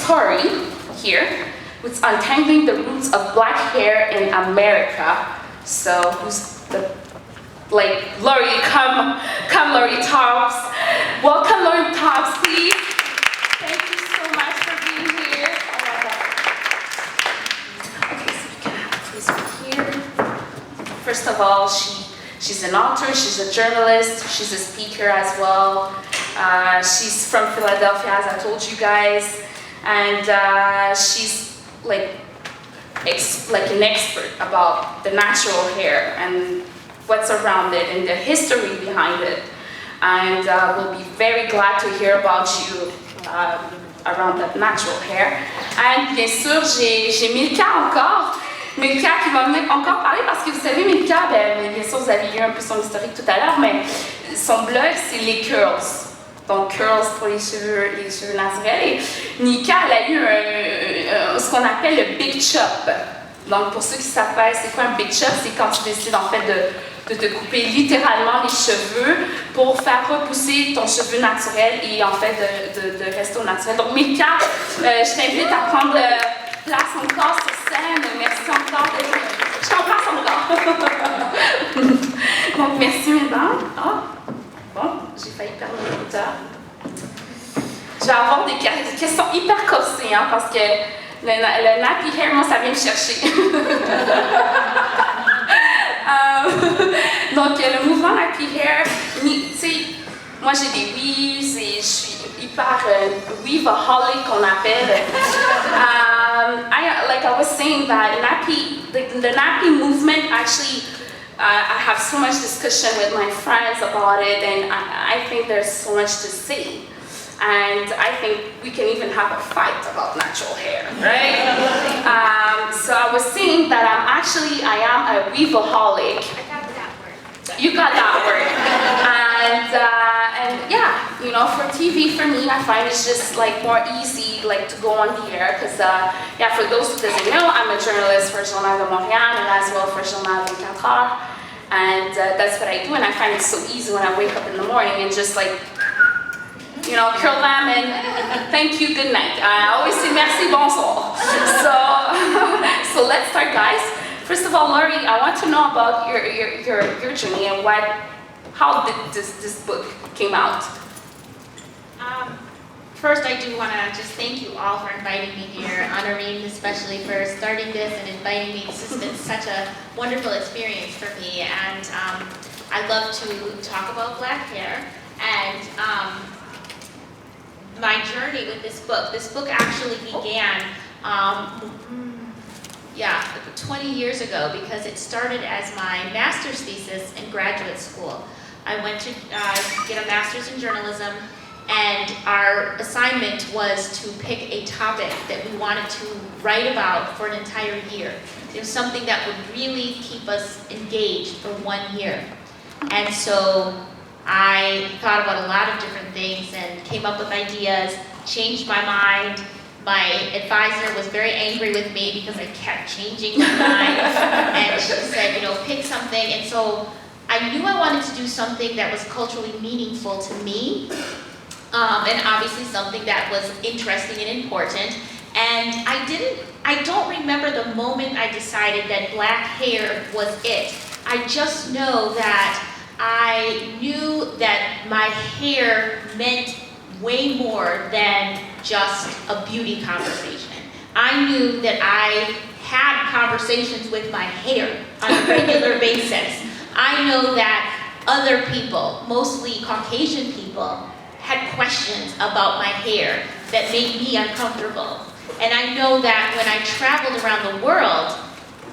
story here, which untangling the roots of black hair in America. So, who's the, like, Lori, come Lori Tharps. Welcome Lori Tharps, please. Thank you so much for being here. Okay, so we can have this one here. First of all, she's an author, she's a journalist, she's a speaker as well. She's from Philadelphia, as I told you guys, and she's like an expert about the natural hair and what's around it and the history behind it. And we'll be very glad to hear about you around that natural hair. And bien sûr, j'ai Milka encore. Milka qui va venir encore parler parce que vous savez, Milka, bien sûr, vous avez lu un peu son historique tout à l'heure, mais son blog, c'est les curls. Donc, curls pour les cheveux naturels. Et Milka, elle a eu ce qu'on appelle le big chop. Donc, pour ceux qui ne savent pas, c'est quoi un big chop? C'est quand tu décides en fait de te couper littéralement les cheveux pour faire repousser ton cheveu naturel et en fait de rester au naturel. Donc, Milka, je t'invite à prendre place encore sur scène. Merci encore d'être. Je t'en passe encore. Donc, merci, mesdames. Oh, bon, j'ai failli perdre mon écouteur. Je vais avoir des questions hyper corsées, hein, parce que le nappy hair, moi, ça vient me chercher. Donc, le mouvement nappy hair, tu sais, moi j'ai des weaves et je suis hyper weaveaholic qu'on appelle. Like I was saying that the nappy movement actually, I have so much discussion with my friends about it, and I think there's so much to say. And I think we can even have a fight about natural hair, right? So I was saying that I am a weaveaholic. I got that word. You got that word. And yeah, you know, for TV, for me, I find it's just like more easy like to go on the air because yeah, for those who doesn't know, I'm a journalist for Journal de Montréal and as well for Journal 24 Heures. And that's what I do, and I find it so easy when I wake up in the morning and just like, you know, curl them and thank you, good night. I always say merci, bonsoir. So let's start, guys. First of all, Lori, I want to know about your journey and how did this book came out? First, I do want to just thank you all for inviting me here, Honorine especially for starting this and inviting me. This has been such a wonderful experience for me, and I love to talk about black hair and my journey with this book. This book actually began 20 years ago because it started as my master's thesis in graduate school. I went to get a master's in journalism, and our assignment was to pick a topic that we wanted to write about for an entire year. It was something that would really keep us engaged for 1 year. And so I thought about a lot of different things and came up with ideas, changed my mind. My advisor was very angry with me because I kept changing my mind, and she said, you know, pick something. And so I knew I wanted to do something that was culturally meaningful to me, and obviously something that was interesting and important. And I don't remember the moment I decided that black hair was it. I just know that I knew that my hair meant way more than just a beauty conversation. I knew that I had conversations with my hair on a regular basis. I know that other people, mostly Caucasian people, had questions about my hair that made me uncomfortable. And I know that when I traveled around the world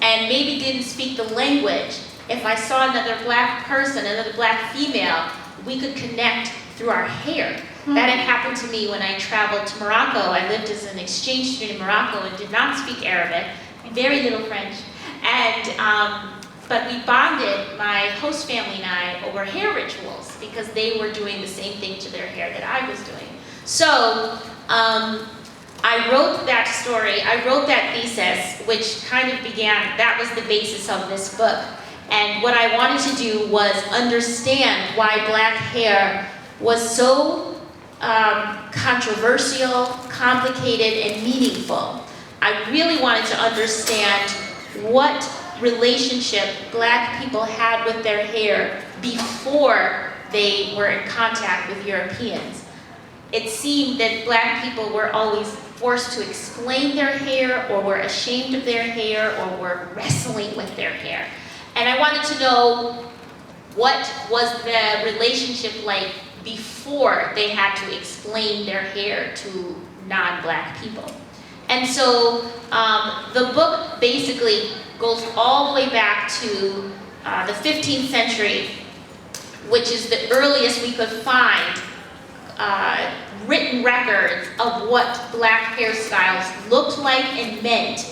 and maybe didn't speak the language, if I saw another black person, another black female, we could connect through our hair. That had happened to me when I traveled to Morocco. I lived as an exchange student in Morocco and did not speak Arabic, very little French. And, but we bonded, my host family and I, over hair rituals because they were doing the same thing to their hair that I was doing. So I wrote that story, I wrote that thesis, which kind of began, that was the basis of this book. And what I wanted to do was understand why black hair was so controversial, complicated, and meaningful. I really wanted to understand what relationship Black people had with their hair before they were in contact with Europeans. It seemed that Black people were always forced to explain their hair, or were ashamed of their hair, or were wrestling with their hair. And I wanted to know, what was the relationship like before they had to explain their hair to non-Black people? And so the book basically goes all the way back to the 15th century, which is the earliest we could find written records of what Black hairstyles looked like and meant.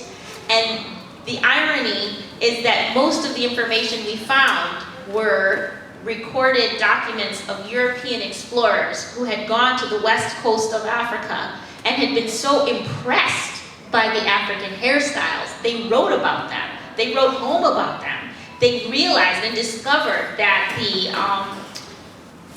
And the irony is that most of the information we found were recorded documents of European explorers who had gone to the west coast of Africa and had been so impressed by the African hairstyles. They wrote about them. They wrote home about them. They realized and discovered that the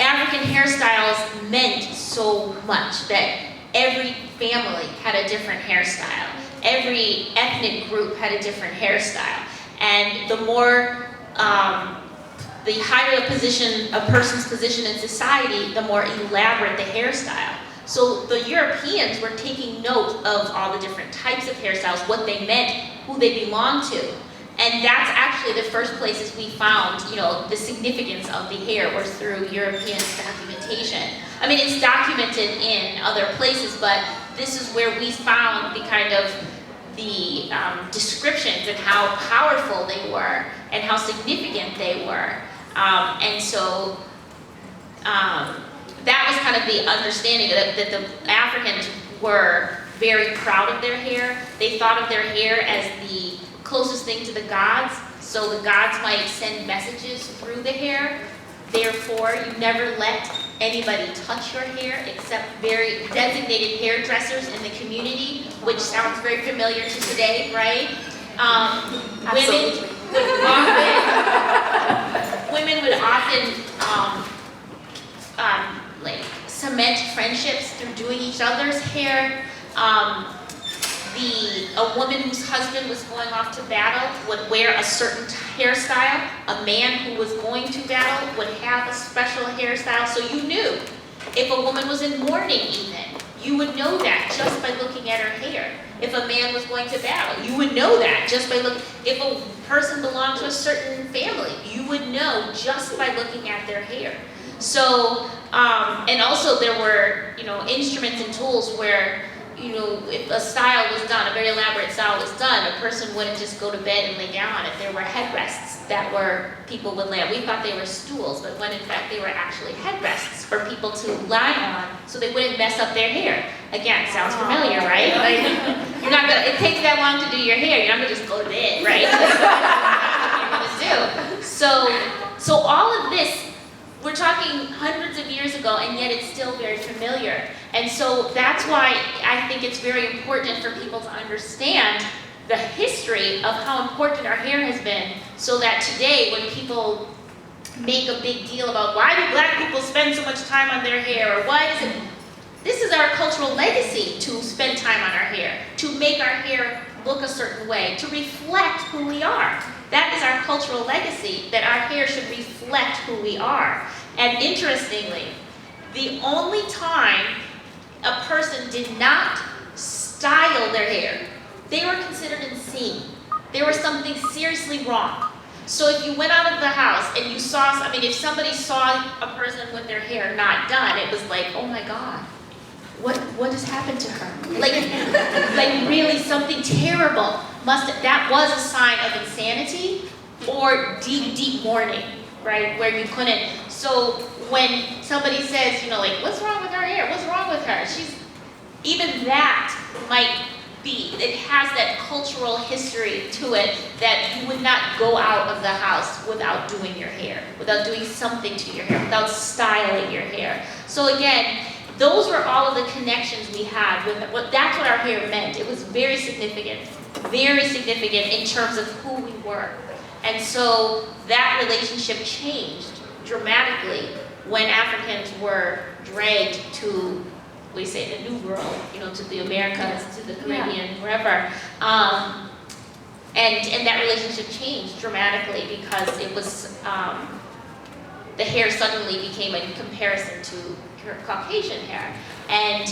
African hairstyles meant so much, that every family had a different hairstyle. Every ethnic group had a different hairstyle. And the more, the higher a person's position in society, the more elaborate the hairstyle. So the Europeans were taking note of all the different types of hairstyles, what they meant, who they belonged to. And that's actually the first places we found, the significance of the hair was through European documentation. I mean, it's documented in other places, but this is where we found the kind of the descriptions and how powerful they were and how significant they were. And so that was kind of the understanding that the Africans were very proud of their hair. They thought of their hair as the closest thing to the gods, so the gods might send messages through the hair. Therefore, you never let anybody touch your hair except very designated hairdressers in the community, which sounds very familiar to today, right? Women would often like cement friendships through doing each other's hair. A woman whose husband was going off to battle would wear a certain hairstyle. A man who was going to battle would have a special hairstyle. So you knew if a woman was in mourning even, you would know that just by looking at her hair. If a man was going to battle, you would know that just by looking. If a person belonged to a certain family, you would know just by looking at their hair. So, and also there were, instruments and tools where, if a style was done, a very elaborate style was done, a person wouldn't just go to bed and lay down on it. There were headrests that people would lay on. We thought they were stools, but when in fact they were actually headrests for people to lie on so they wouldn't mess up their hair. Again, sounds familiar, right? Like, it takes that long to do your hair, you're not gonna just go to bed, right? That's what you're gonna do. So all of this, we're talking hundreds of years ago, and yet it's still very familiar. And so that's why I think it's very important for people to understand the history of how important our hair has been, so that today when people make a big deal about why do Black people spend so much time on their hair, or why is it, this is our cultural legacy to spend time on our hair, to make our hair look a certain way, to reflect who we are. That is our cultural legacy, that our hair should reflect who we are. And interestingly, the only time a person did not style their hair, they were considered insane. There was something seriously wrong. So if you went out of the house and you saw, if somebody saw a person with their hair not done, it was like, oh my God, what has happened to her? Like really something terrible that was a sign of insanity or deep, deep mourning, right? Where you couldn't. So when somebody says, what's wrong with her hair? What's wrong with her? Even that might be, it has that cultural history to it that you would not go out of the house without doing your hair, without doing something to your hair, without styling your hair. So again, those were all of the connections we had with it. That's what our hair meant. It was very significant in terms of who we were. And so that relationship changed dramatically when Africans were dragged to, we say the New World, to the Americas, to the Caribbean, wherever. And that relationship changed dramatically because it was, the hair suddenly became a comparison to Caucasian hair. And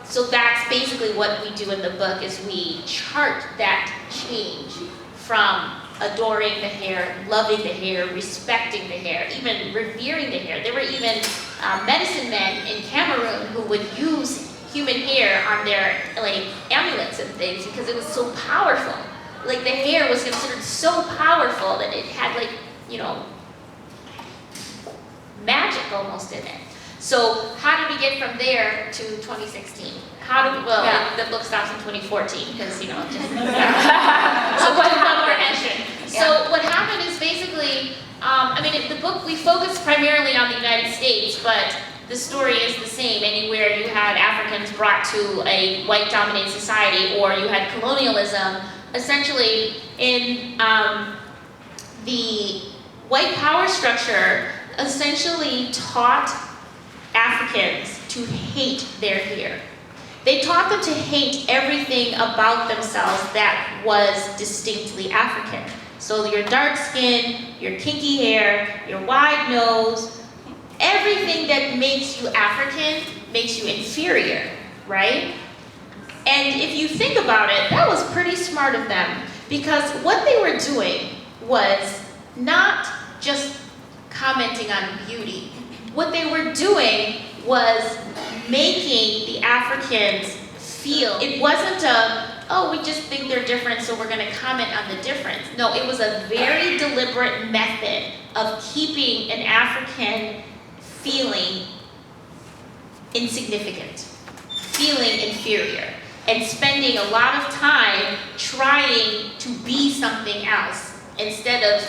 so that's basically what we do in the book, is we chart that change from adoring the hair, loving the hair, respecting the hair, even revering the hair. There were even medicine men in Cameroon who would use human hair on their amulets and things because it was so powerful. The hair was considered so powerful that it had magic almost in it. So how did we get from there to 2016? The book stops in 2014 because so what happened? So what happened is basically, in the book we focus primarily on the United States, but the story is the same anywhere you had Africans brought to a white-dominated society or you had colonialism. Essentially, in the white power structure, essentially taught Africans to hate their hair. They taught them to hate everything about themselves that was distinctly African. So your dark skin, your kinky hair, your wide nose, everything that makes you African makes you inferior, right? And if you think about it, that was pretty smart of them, because what they were doing was not just commenting on beauty. What they were doing was making the Africans feel, it wasn't we just think they're different, so we're going to comment on the difference. No, it was a very deliberate method of keeping an African feeling insignificant, feeling inferior, and spending a lot of time trying to be something else instead of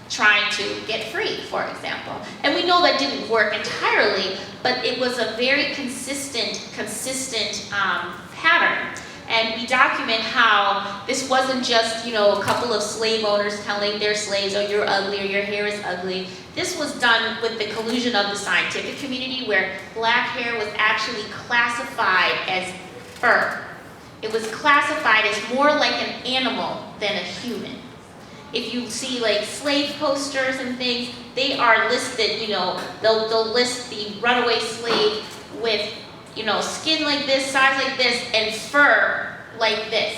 trying to get free, for example. And we know that didn't work entirely, but it was a very consistent pattern. And we document how this wasn't just, a couple of slave owners telling their slaves, oh, you're ugly, or your hair is ugly. This was done with the collusion of the scientific community, where black hair was actually classified as fur. It was classified as more like an animal than a human. If you see slave posters and things, they are listed, they'll list the runaway slave with, skin like this, size like this, and fur like this,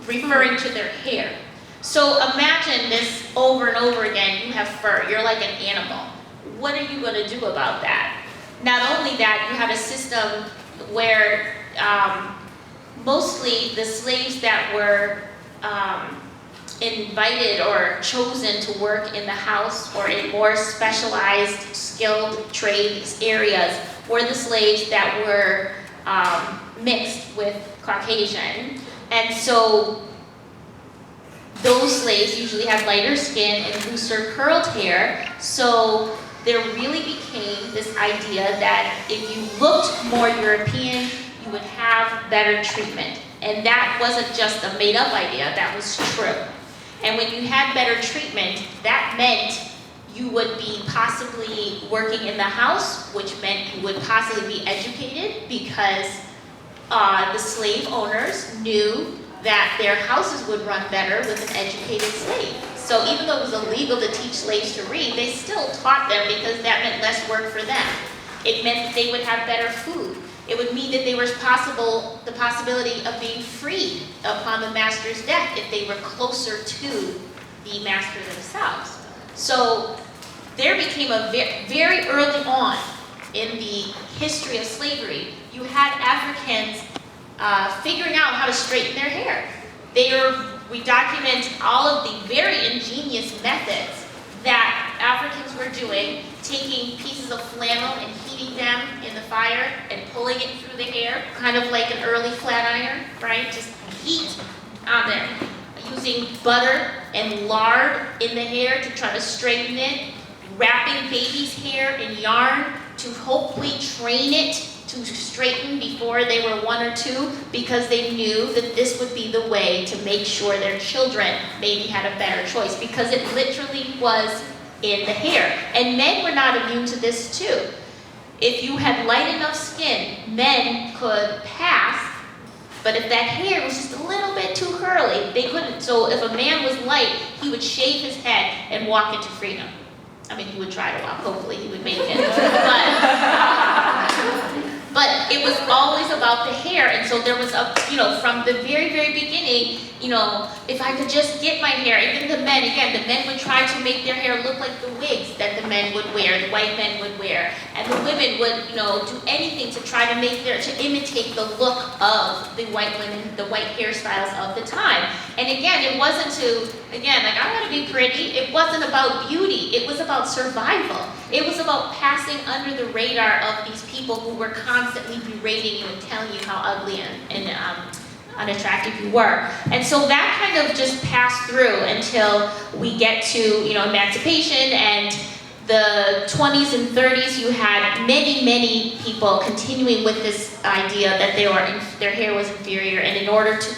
referring to their hair. So imagine this over and over again. You have fur, you're like an animal. What are you going to do about that? Not only that, you have a system where mostly the slaves that were invited or chosen to work in the house or in more specialized, skilled trades areas were the slaves that were mixed with Caucasian. And so those slaves usually had lighter skin and looser curled hair. So there really became this idea that if you looked more European, you would have better treatment. And that wasn't just a made-up idea, that was true. And when you had better treatment, that meant you would be possibly working in the house, which meant you would possibly be educated, because the slave owners knew that their houses would run better with an educated slave. So even though it was illegal to teach slaves to read, they still taught them because that meant less work for them. It meant that they would have better food. It would mean that there was the possibility of being freed upon the master's death if they were closer to the master themselves. So there became a very early on in the history of slavery, you had Africans figuring out how to straighten their hair. We document all of the very ingenious methods that Africans were doing, taking pieces of flannel and heating them in the fire and pulling it through the hair, kind of like an early flat iron, right? Just heat on there. Using butter and lard in the hair to try to straighten it, wrapping baby's hair in yarn to hopefully train it to straighten before they were 1 or 2, because they knew that this would be the way to make sure their children maybe had a better choice, because it literally was in the hair. And men were not immune to this too. If you had light enough skin, men could pass, but if that hair was just a little bit too curly, they couldn't. So if a man was light, he would shave his head and walk into freedom. I mean, he would try to walk, hopefully he would make it. But it was always about the hair, and so there was from the very, very beginning, if I could just get my hair, even the men would try to make their hair look like the wigs that the men would wear, the white men would wear, and the women would, do anything to try to to imitate the look of the white women, the white hairstyles of the time. And again, it wasn't I want to be pretty. It wasn't about beauty. It was about survival. It was about passing under the radar of these people who were constantly berating you and telling you how ugly and unattractive you were. And so that kind of just passed through until we get to, emancipation, and the 20s and 30s, you had many people continuing with this idea that their hair was inferior, and in order to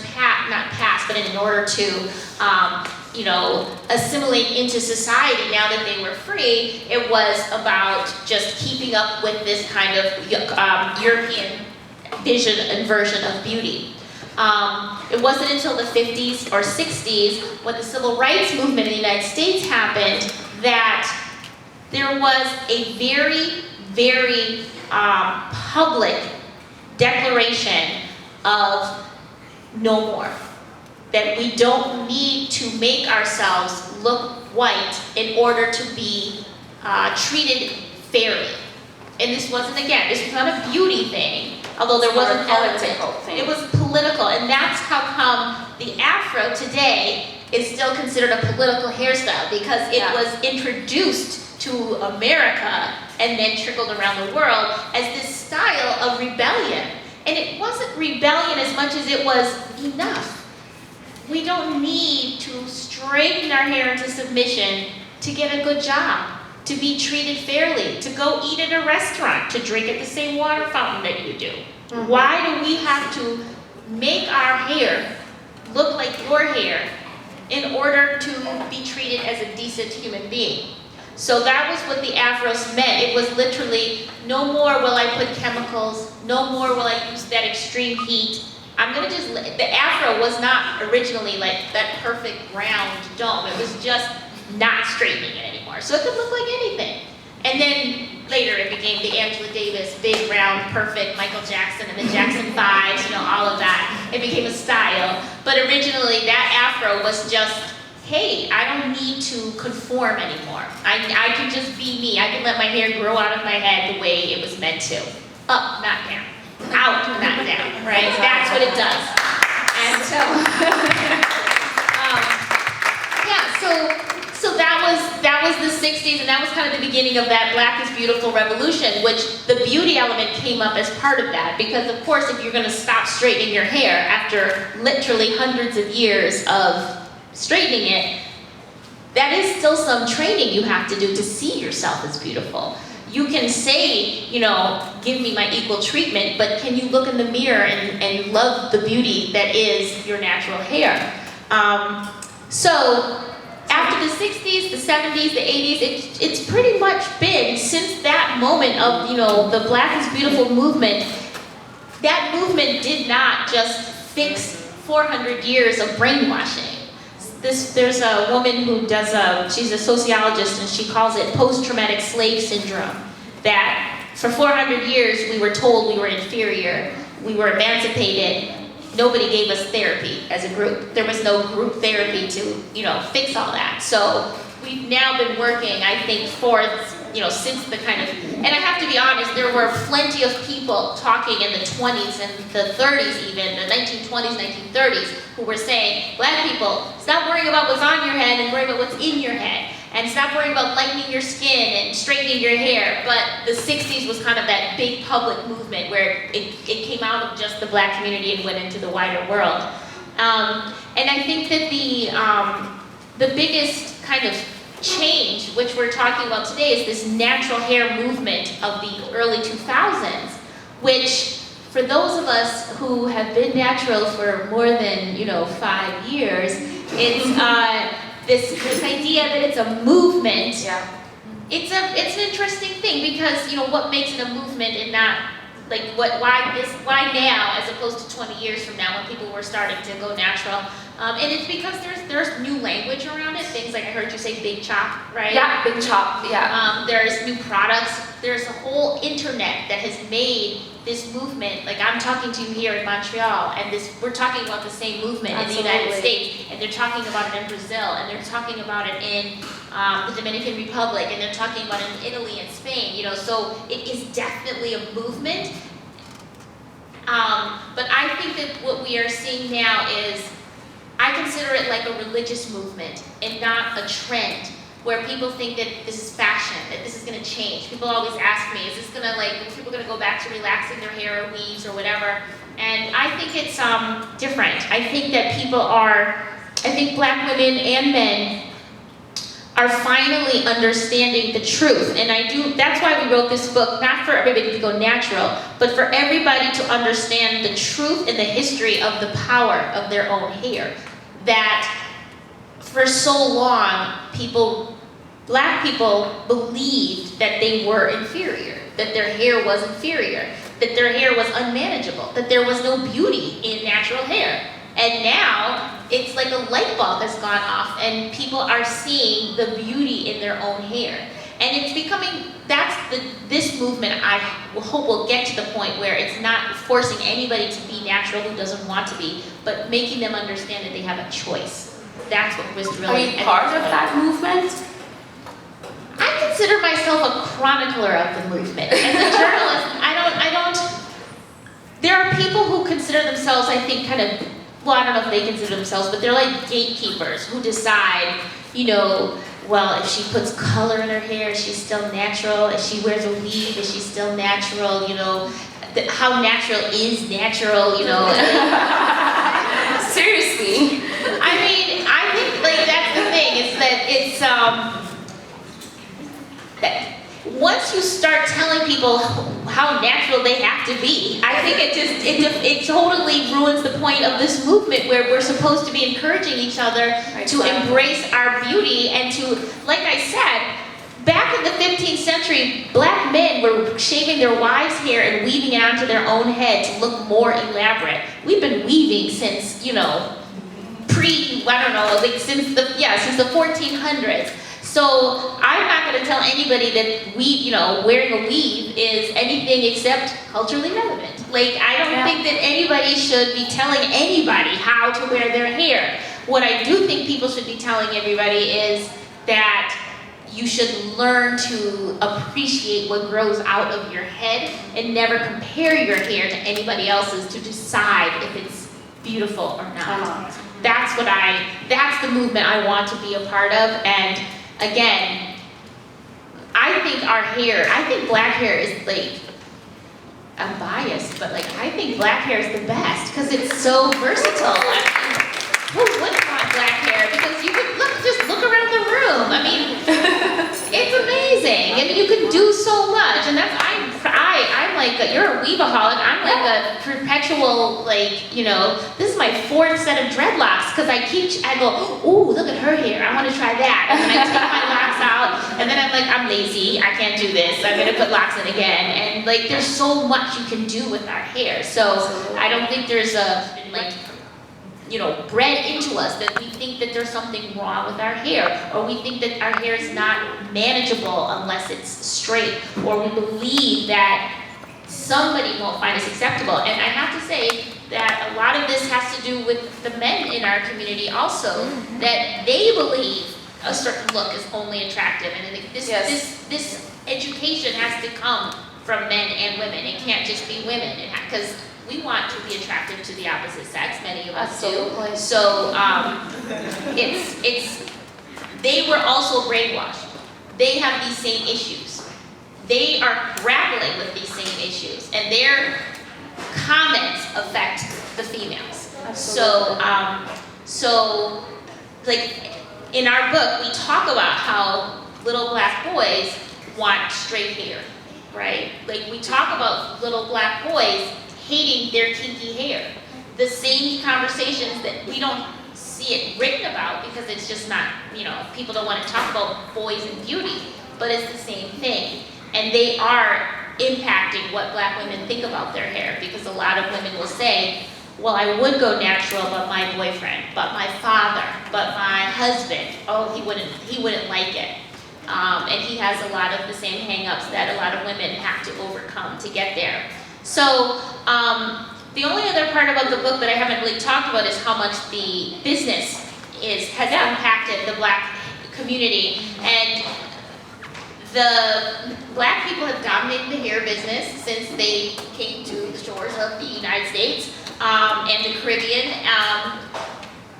in order to assimilate into society now that they were free, it was about just keeping up with this kind of European vision and version of beauty. It wasn't until the 50s or 60s, when the civil rights movement in the United States happened, that there was a very, very public declaration of no more. That we don't need to make ourselves look white in order to be treated fairly. And this was not a beauty thing, although there was an political thing. It was political, and that's how come the afro today is still considered a political hairstyle, because it was introduced to America and then trickled around the world as this style of rebellion. And it wasn't rebellion as much as it was enough. We don't need to straighten our hair into submission to get a good job, to be treated fairly, to go eat at a restaurant, to drink at the same water fountain that you do. Mm-hmm. Why do we have to make our hair look like your hair in order to be treated as a decent human being? So that was what the afros meant. It was literally, no more will I put chemicals, no more will I use that extreme heat. The afro was not originally like that perfect round dome. It was just not straightening it anymore. So it could look like anything. And then later it became the Angela Davis, big, round, perfect, Michael Jackson, and the Jackson 5s, all of that. It became a style. But originally that afro was just, hey, I don't need to conform anymore. I can just be me. I can let my hair grow out of my head the way it was meant to. Up, not down. Out, not down, right? That's what it does. And so, so that was the 60s, and that was kind of the beginning of that Black is Beautiful revolution, which the beauty element came up as part of that, because of course if you're going to stop straightening your hair after literally hundreds of years of straightening it, that is still some training you have to do to see yourself as beautiful. You can say, give me my equal treatment, but can you look in the mirror and love the beauty that is your natural hair? So after the 60s, the 70s, the 80s, it's pretty much been, since that moment of, the Black is Beautiful movement, that movement did not just fix 400 years of brainwashing. There's a woman who she's a sociologist, and she calls it post-traumatic slave syndrome. That for 400 years we were told we were inferior, we were emancipated, nobody gave us therapy as a group. There was no group therapy to, fix all that. So we've now been working, I think, since the kind of, and I have to be honest, there were plenty of people talking in the 20s and the 30s even, the 1920s, 1930s, who were saying, Black people, stop worrying about what's on your head and worry about what's in your head. And stop worrying about lightening your skin and straightening your hair. But the 60s was kind of that big public movement where it came out of just the Black community and went into the wider world. And I think that the biggest kind of change, which we're talking about today, is this natural hair movement of the early 2000s, which for those of us who have been natural for more than 5 years, this idea that it's a movement. Yeah. It's an interesting thing because, you know, what makes it a movement and not like why now as opposed to 20 years from now when people were starting to go natural. And it's because there's new language around it. Things like I heard you say big chop, right? Yeah, big chop, yeah. There's new products. There's a whole internet that has made this movement. Like I'm talking to you here in Montreal, and we're talking about the same movement in the United States, and they're talking about it in Brazil, and they're talking about it in the Dominican Republic, and they're talking about it in Italy and Spain. You know, so it is definitely a movement. But I think that what we are seeing now is, I consider it like a religious movement and not a trend where people think that this is fashion, that this is going to change. People always ask me, is this going to are people going to go back to relaxing their hair or weaves or whatever? And I think it's different. I think that I think black women and men are finally understanding the truth. And that's why we wrote this book, not for everybody to go natural, but for everybody to understand the truth and the history of the power of their own hair. That for so long, black people believed that they were inferior, that their hair was inferior, that their hair was unmanageable, that there was no beauty in natural hair. And now, it's like a light bulb has gone off and people are seeing the beauty in their own hair. And it's becoming, this movement I hope will get to the point where it's not forcing anybody to be natural who doesn't want to be, but making them understand that they have a choice. That's what was really. Are you part of that movement? I consider myself a chronicler of the movement. As a journalist, I don't, there are people who consider themselves, I think, kind of, well, I don't know if they consider themselves, but they're like gatekeepers who decide, you know, well, if she puts color in her hair, she's still natural. If she wears a weave, is she still natural? You know, how natural is natural, you know? Seriously. I mean, I think, like, that's the thing, is that it's, that once you start telling people how natural they have to be, I think it totally ruins the point of this movement where we're supposed to be encouraging each other to embrace our beauty and to, like I said, back in the 15th century, black men were shaving their wives' hair and weaving it onto their own head to look more elaborate. We've been weaving since, you know, since the 1400s. So I'm not going to tell anybody that wearing a weave is anything except culturally relevant. Like, I don't think that anybody should be telling anybody how to wear their hair. What I do think people should be telling everybody is that you should learn to appreciate what grows out of your head and never compare your hair to anybody else's to decide if it's beautiful or not. That's the movement I want to be a part of. And again, I think black hair is like, I'm biased, but like I think black hair is the best because it's so versatile. I mean, who wouldn't want black hair? Because you could just look around the room. I mean, it's amazing, and you can do so much. And I'm like you're a weaveaholic. I'm like a perpetual this is my 4th set of dreadlocks because I go, ooh, look at her hair. I want to try that, and then I take my locks out, and then I'm like, I'm lazy. I can't do this. I'm gonna put locks in again. And like, there's so much you can do with our hair. So I don't think there's bred into us that we think that there's something wrong with our hair, or we think that our hair is not manageable unless it's straight, or we believe that somebody won't find us acceptable. And I have to say that a lot of this has to do with the men in our community also, that they believe a certain look is only attractive, and this education has to come from men and women. It can't just be women, because we want to be attractive to the opposite sex. Many of us do. So they were also brainwashed. They have these same issues. They are grappling with these same issues, and their comments affect the females. So like in our book, we talk about how little black boys want straight hair, right? Like we talk about little black boys hating their kinky hair. The same conversations that we don't see see it written about because it's just not, you know, people don't want to talk about boys and beauty, but it's the same thing. And they are impacting what Black women think about their hair, because a lot of women will say, well, I would go natural, but my boyfriend, but my father, but my husband, oh, he wouldn't like it. And he has a lot of the same hang-ups that a lot of women have to overcome to get there. So the only other part about the book that I haven't really talked about is how much the business has impacted the Black community. And the Black people have dominated the hair business since they came to the shores of the United States and the Caribbean.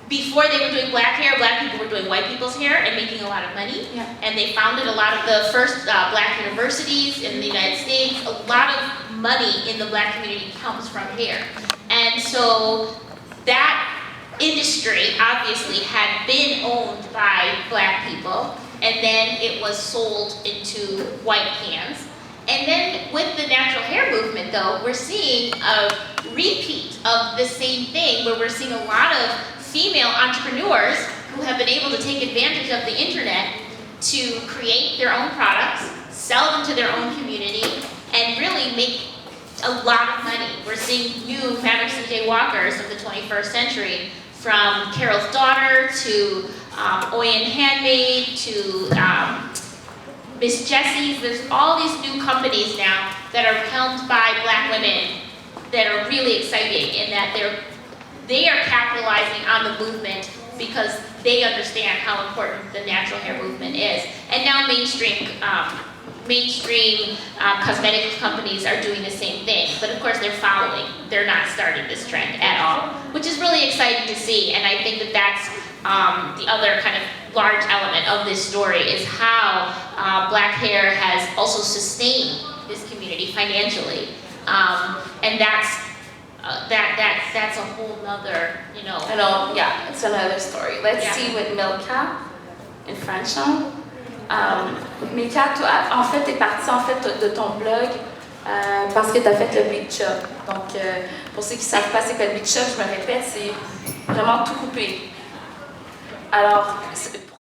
Before they were doing Black hair, Black people were doing white people's hair and making a lot of money. Yeah. And they founded a lot of the first Black universities in the United States. A lot of money in the Black community comes from hair. And so that industry obviously had been owned by Black people, and then it was sold into white hands. And then with the natural hair movement though, we're seeing a repeat of the same thing, where we're seeing a lot of female entrepreneurs who have been able to take advantage of the internet to create their own products, sell them to their own community, and really make a lot of money. We're seeing new Maverick CJ Walkers of the 21st century, from Carol's Daughter to Oyen Handmade to Miss Jessie's. There's all these new companies now that are helmed by Black women that are really exciting in that they are capitalizing on the movement because they understand how important the natural hair movement is. And now mainstream cosmetic companies are doing the same thing, but of course they're following. They're not starting this trend at all, which is really exciting to see. And I think that that's the other kind of large element of this story, is how Black hair has also sustained this community financially, and that's a whole nother, you know. I know, yeah, it's another story. Let's see with Milka in French now. Milka, toi, en fait, t'es partie en fait de ton blog parce que t'as fait le Big Chop. Donc, pour ceux qui ne savent pas c'est quoi le Big Chop, je me répète, c'est vraiment tout couper. Alors,